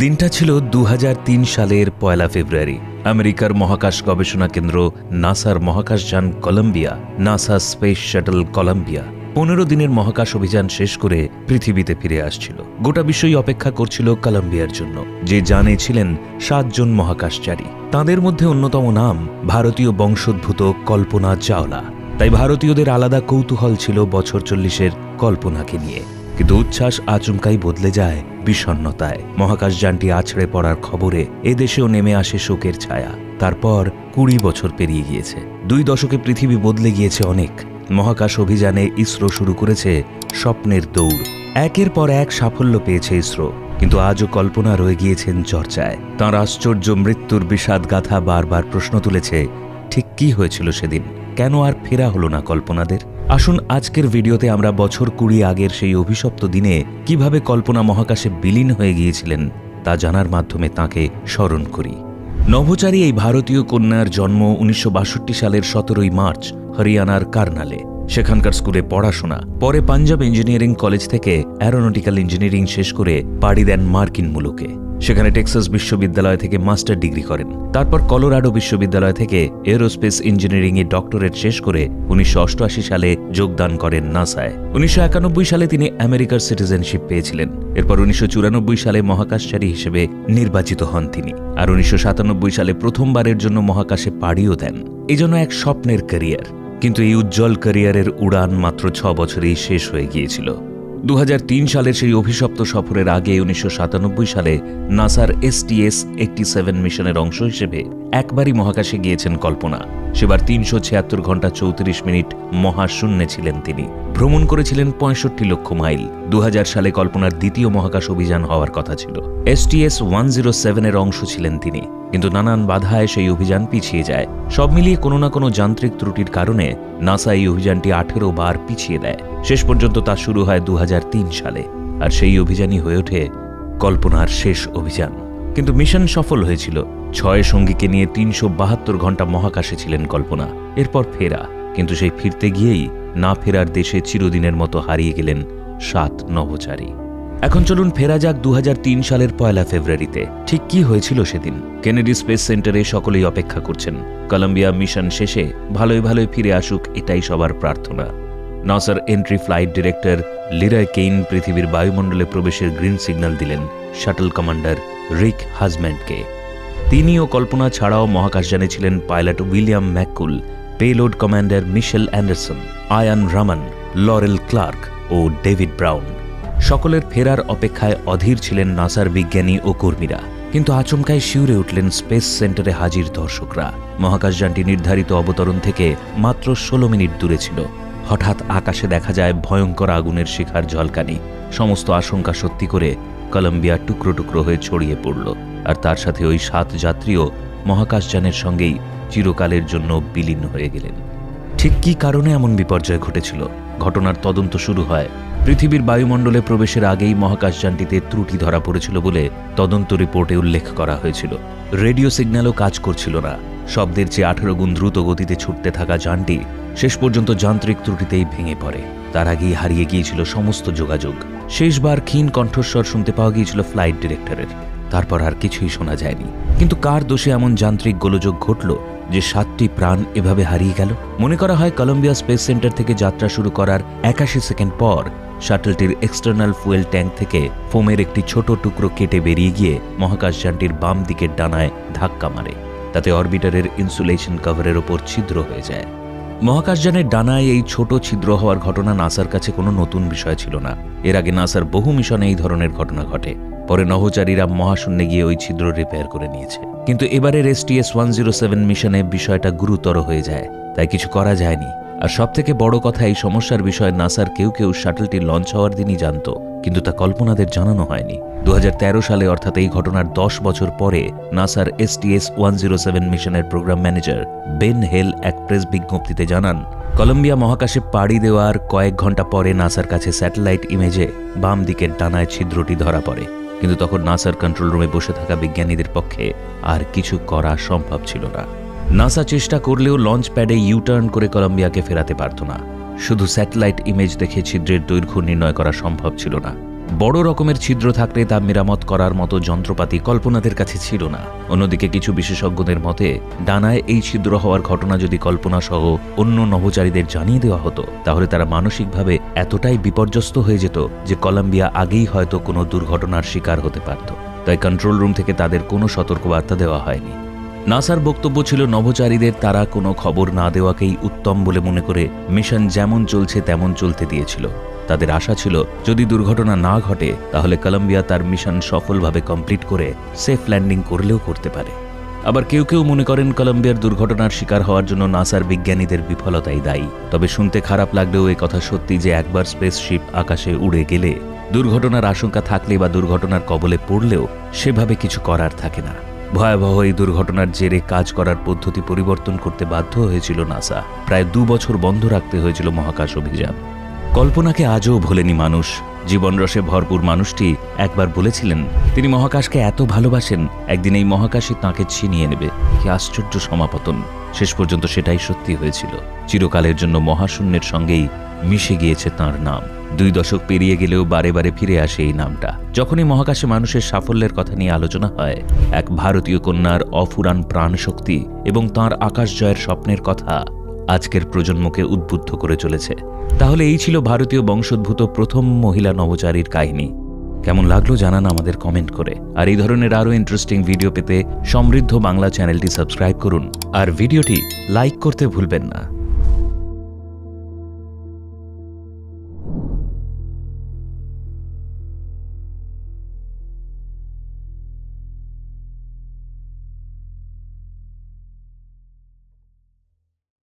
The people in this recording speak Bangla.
দিনটা ছিল 2003 সালের 1 ফেব্রুয়ারি। আমেরিকার মহাকাশ গবেষণা কেন্দ্র নাসার মহাকাশযান Columbia, NASA space shuttle Columbia 15 দিনের মহাকাশ অভিযান শেষ করে পৃথিবীতে ফিরে আসছিল। গোটা বিশ্বই অপেক্ষা করছিল কলম্বিয়ার জন্য, যে যানে ছিলেন 7 জন মহাকাশচারী। তাঁদের মধ্যে অন্যতম নাম ভারতীয় বংশোদ্ভূত কল্পনা চাওলা। তাই ভারতীয়দের আলাদা কৌতূহল ছিল বছর 40-এর কল্পনাকে নিয়ে। কিন্তু উচ্ছ্বাস আচমকাই বদলে যায় বিষণ্ণতায়। মহাকাশযানটি আছড়ে পড়ার খবরে এদেশেও নেমে আসে শোকের ছায়া। তারপর 20 বছর পেরিয়ে গিয়েছে। 2 দশকে পৃথিবী বদলে গিয়েছে অনেক। মহাকাশ অভিযানে ইসরো শুরু করেছে স্বপ্নের দৌড়। একের পর এক সাফল্য পেয়েছে ইসরো, কিন্তু আজও কল্পনা রয়ে গিয়েছেন চর্চায়। তাঁর আশ্চর্য মৃত্যুর বিষাদ গাথা বারবার প্রশ্ন তুলেছে, ঠিক কি হয়েছিল সেদিন? কেন আর ফেরা হলো না কল্পনাদের? আসুন আজকের ভিডিওতে আমরা বছর 20 আগের সেই অভিশপ্ত দিনে কিভাবে কল্পনা মহাকাশে বিলীন হয়ে গিয়েছিলেন তা জানার মাধ্যমে তাঁকে স্মরণ করি। নভোচারী এই ভারতীয় কন্যার জন্ম 1962 সালের 17 মার্চ হরিয়ানার কার্নালে। সেখানকার স্কুলে পড়াশোনা, পরে পাঞ্জাব ইঞ্জিনিয়ারিং কলেজ থেকে অ্যারোনটিক্যাল ইঞ্জিনিয়ারিং শেষ করে পাড়ি দেন মার্কিন মুলুকে। সেখানে টেক্সাস বিশ্ববিদ্যালয় থেকে মাস্টার ডিগ্রি করেন। তারপর কলোরাডো বিশ্ববিদ্যালয় থেকে এরোস্পেস ইঞ্জিনিয়ারিংয়ে ডক্টরেট শেষ করে 1988 সালে যোগদান করেন নাসায়। 1991 সালে তিনি আমেরিকার সিটিজেনশিপ পেয়েছিলেন। এরপর 1994 সালে মহাকাশচারী হিসেবে নির্বাচিত হন তিনি। আর 1997 সালে প্রথমবারের জন্য মহাকাশে পাড়িও দেন। এই জন্য এক স্বপ্নের ক্যারিয়ার। কিন্তু এই উজ্জ্বল ক্যারিয়ারের উড়ান মাত্র 6 বছরেই শেষ হয়ে গিয়েছিল। 2003 সালের সেই অভিশপ্ত সফরের আগে 1997 সালে নাসার STS-87 মিশনের অংশ হিসেবে একবারই মহাকাশে গিয়েছেন কল্পনা। সেবার 376 ঘন্টা 34 মিনিট মহাশূন্যে ছিলেন তিনি। ভ্রমণ করেছিলেন 65 লক্ষ মাইল। 2000 সালে কল্পনার দ্বিতীয় মহাকাশ অভিযান হওয়ার কথা ছিল। STS-107 এর অংশ ছিলেন তিনি, কিন্তু নানান বাধায় সেই অভিযান পিছিয়ে যায়। সব মিলিয়ে কোনো না কোনো যান্ত্রিক ত্রুটির কারণে নাসা এই অভিযানটি 18 বার পিছিয়ে দেয়। শেষ পর্যন্ত তা শুরু হয় 2003 সালে, আর সেই অভিযানই হয়ে ওঠে কল্পনার শেষ অভিযান। কিন্তু মিশন সফল হয়েছিল। 6 সঙ্গীকে নিয়ে 372 ঘন্টা মহাকাশে ছিলেন কল্পনা। এরপর ফেরা, কিন্তু সেই ফিরতে গিয়েই না ফেরার দেশে চিরদিনের মতো হারিয়ে গেলেন 7 নভোচারী। এখন চলুন ফেরা যাক 2003 সালের 1 ফেব্রুয়ারিতে। ঠিক কি হয়েছিল সেদিন? কেনেডি স্পেস সেন্টারে সকলেই অপেক্ষা করছেন। কলম্বিয়া মিশন শেষে ভালোই ভালোই ফিরে আসুক, এটাই সবার প্রার্থনা। নাসার entry flight director Leroy Cain পৃথিবীর বায়ুমণ্ডলে প্রবেশের গ্রিন সিগন্যাল দিলেন শাটল কমান্ডার রিক হাজম্যান্ডকে। তিনি ও কল্পনা ছাড়াও মহাকাশযানে ছিলেন pilot William McCool, payload commander Michael Anderson, Ilan Ramon, Laurel Clark ও ডেভিড ব্রাউন। সকলের ফেরার অপেক্ষায় অধীর ছিলেন নাসার বিজ্ঞানী ও কর্মীরা। কিন্তু আচমকায় শিউরে উঠলেন স্পেস সেন্টারে হাজির দর্শকরা। মহাকাশযানটি নির্ধারিত অবতরণ থেকে মাত্র 16 মিনিট দূরে ছিল। হঠাৎ আকাশে দেখা যায় ভয়ঙ্কর আগুনের শিখার ঝলকানি। সমস্ত আশঙ্কা সত্যি করে কলম্বিয়া টুকরো টুকরো হয়ে ছড়িয়ে পড়ল, আর তার সাথে ওই 7 যাত্রীও মহাকাশযানের সঙ্গেই চিরকালের জন্য বিলীন হয়ে গেলেন। ঠিক কী কারণে এমন বিপর্যয় ঘটেছিল? ঘটনার তদন্ত শুরু হয়। পৃথিবীর বায়ুমণ্ডলে প্রবেশের আগেই মহাকাশযানটিতে ত্রুটি ধরা পড়েছিল বলে তদন্ত রিপোর্টে উল্লেখ করা হয়েছিল। রেডিও সিগন্যালও কাজ করছিল না। শব্দের চেয়ে 18 গুণ দ্রুত গতিতে ছুটতে থাকা যানটি শেষ পর্যন্ত যান্ত্রিক ত্রুটিতেই ভেঙে পড়ে। তার আগেই হারিয়ে গিয়েছিল সমস্ত যোগাযোগ। শেষবার ক্ষীণ কণ্ঠস্বর শুনতে পাওয়া গিয়েছিল ফ্লাইট ডিরেক্টরের। তারপর আর কিছুই শোনা যায়নি। কিন্তু কার দোষে এমন যান্ত্রিক গোলযোগ ঘটল যে 7টি প্রাণ এভাবে হারিয়ে গেল? মনে করা হয় কলম্বিয়া স্পেস সেন্টার থেকে যাত্রা শুরু করার 81 সেকেন্ড পর শাটলটির এক্সটার্নাল ফুয়েল ট্যাঙ্ক থেকে ফোমের একটি ছোট টুকরো কেটে বেরিয়ে গিয়ে মহাকাশযানটির বাম দিকের ডানায় ধাক্কা মারে। তাতে অরবিটারের ইনসুলেশন কভারের ওপর ছিদ্র হয়ে যায়। মহাকাশযানের ডানায় এই ছোট ছিদ্র হওয়ার ঘটনা নাসার কাছে কোনো নতুন বিষয় ছিল না। এর আগে নাসার বহু মিশনে এই ধরনের ঘটনা ঘটে। পরে নভোচারীরা মহাশূন্যে গিয়ে ওই ছিদ্র রিপেয়ার করে নিয়েছে। কিন্তু এবারের STS-107 মিশনে বিষয়টা গুরুতর হয়ে যায়, তাই কিছু করা যায়নি। আর সবথেকে বড় কথা, এই সমস্যার বিষয়ে নাসার কেউ কেউ শাটলটি লঞ্চ হওয়ার দিনই জানত, কিন্তু তা কল্পনাদের জানানো হয়নি। 2013 সালে, অর্থাৎ এই ঘটনার 10 বছর পরে, নাসার STS-107 মিশনের প্রোগ্রাম ম্যানেজার বেন হেল এক প্রেস বিজ্ঞপ্তিতে জানান, কলম্বিয়া মহাকাশে পাড়ি দেওয়ার কয়েক ঘন্টা পরে নাসার কাছে স্যাটেলাইট ইমেজে বাম দিকের ডানায় ছিদ্রটি ধরা পড়ে। কিন্তু তখন নাসার কন্ট্রোল রুমে বসে থাকা বিজ্ঞানীদের পক্ষে আর কিছু করা সম্ভব ছিল না। নাসা চেষ্টা করলেও লঞ্চ প্যাডে ইউটার্ন করে কলম্বিয়াকে ফেরাতে পারত না। শুধু স্যাটেলাইট ইমেজ দেখে ছিদ্রের দৈর্ঘ্য নির্ণয় করা সম্ভব ছিল না। বড় রকমের ছিদ্র থাকলে তা মেরামত করার মতো যন্ত্রপাতি কল্পনাদের কাছে ছিল না। অন্যদিকে কিছু বিশেষজ্ঞদের মতে ডানায় এই ছিদ্র হওয়ার ঘটনা যদি কল্পনা সহ অন্য নভোচারীদের জানিয়ে দেওয়া হতো তাহলে তারা মানসিকভাবে এতটাই বিপর্যস্ত হয়ে যেত যে কলম্বিয়া আগেই হয়তো কোনো দুর্ঘটনার শিকার হতে পারত। তাই কন্ট্রোল রুম থেকে তাদের কোনো সতর্কবার্তা দেওয়া হয়নি। নাসার বক্তব্য ছিল নভোচারীদের তারা কোনো খবর না দেওয়াকেই উত্তম বলে মনে করে মিশন যেমন চলছে তেমন চলতে দিয়েছিল। তাদের আশা ছিল যদি দুর্ঘটনা না ঘটে তাহলে কলম্বিয়া তার মিশন সফলভাবে কমপ্লিট করে সেফ ল্যান্ডিং করলেও করতে পারে। আবার কেউ কেউ মনে করেন কলম্বিয়ার দুর্ঘটনার শিকার হওয়ার জন্য নাসার বিজ্ঞানীদের বিফলতাই দায়ী। তবে শুনতে খারাপ লাগলেও এ কথা সত্যি যে একবার স্পেসশিপ আকাশে উড়ে গেলে দুর্ঘটনার আশঙ্কা থাকলে বা দুর্ঘটনার কবলে পড়লেও সেভাবে কিছু করার থাকে না। ভয়াবহ এই দুর্ঘটনার জেরে কাজ করার পদ্ধতি পরিবর্তন করতে বাধ্য হয়েছিল নাসা। প্রায় 2 বছর বন্ধ রাখতে হয়েছিল মহাকাশ অভিযান। কল্পনাকে আজও ভোলেনি মানুষ। জীবনরসে ভরপুর মানুষটি একবার বলেছিলেন তিনি মহাকাশকে এত ভালোবাসেন একদিন এই মহাকাশই তাঁকে ছিনিয়ে নেবে। কি আশ্চর্য সমাপতন! শেষ পর্যন্ত সেটাই সত্যি হয়েছিল। চিরকালের জন্য মহাশূন্যের সঙ্গেই মিশে গিয়েছে তাঁর নাম। 2 দশক পেরিয়ে গেলেও বারে বারে ফিরে আসে এই নামটা। যখনই মহাকাশে মানুষের সাফল্যের কথা নিয়ে আলোচনা হয়, এক ভারতীয় কন্যার অফুরান প্রাণশক্তি এবং তাঁর আকাশ জয়ের স্বপ্নের কথা আজকের প্রজন্মকে উদ্বুদ্ধ করে চলেছে। তাহলে এই ছিল ভারতীয় বংশোদ্ভূত প্রথম মহিলা নভোচারীর কাহিনী। কেমন লাগলো জানান আমাদের কমেন্ট করে। আর এই ধরনের আরও ইন্টারেস্টিং ভিডিও পেতে সমৃদ্ধ বাংলা চ্যানেলটি সাবস্ক্রাইব করুন আর ভিডিওটি লাইক করতে ভুলবেন না।